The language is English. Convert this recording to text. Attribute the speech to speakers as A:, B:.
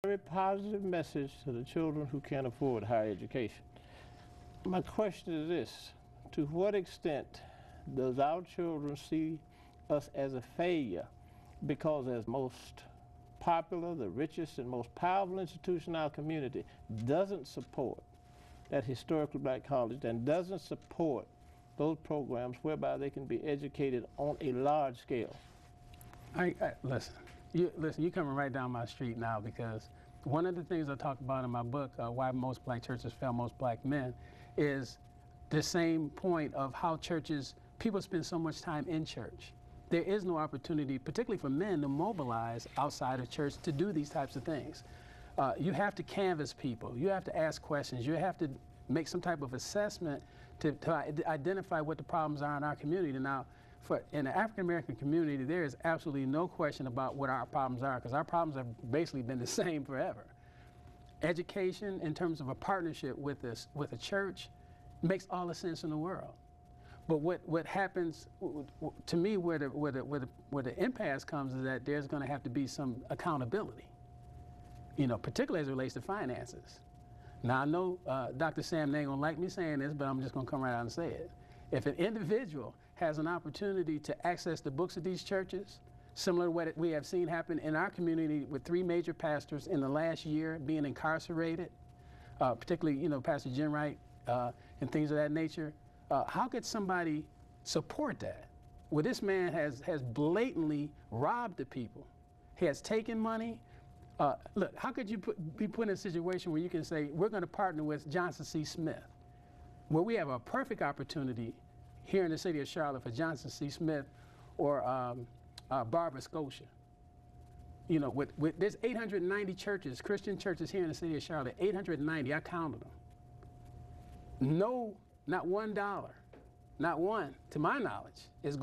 A: Very positive message to the children who can't afford higher education. My question is this: to what extent does our children see us as a failure because as most popular, the richest and most powerful institution in our community doesn't support that historically black college and doesn't support those programs whereby they can be educated on a large scale?
B: Listen, you're coming right down my street now, because one of the things I talk about in my book, Why Most Black Churches Fail Most Black Men, is the same point of how people spend so much time in church. There is no opportunity, particularly for men, to mobilize outside of church to do these types of things. You have to canvass people. You have to ask questions. You have to make some type of assessment to identify what the problems are in our community. Now, in the African American community, there is absolutely no question about what our problems are, because our problems have basically been the same forever. Education, in terms of a partnership with a church, makes all the sense in the world. But what happens, to me, where the impasse comes is that there's going to have to be some accountability, particularly as it relates to finances. Now, I know Dr. Sam ain't going to like me saying this, but I'm just going to come right out and say it. If an individual has an opportunity to access the books of these churches, similar to what we have seen happen in our community with 3 major pastors in the last year being incarcerated, particularly, Pastor Jim Wright and things of that nature, how could somebody support that? Well, this man has blatantly robbed the people. He has taken money. Look, how could you be put in a situation where you can say, we're going to partner with Johnson C. Smith, where we have a perfect opportunity here in the city of Charlotte for Johnson C. Smith or Barbara Scotia. There's 890 churches, Christian churches here in the city of Charlotte, 890, I counted them. No, not $1, not one, to my knowledge, is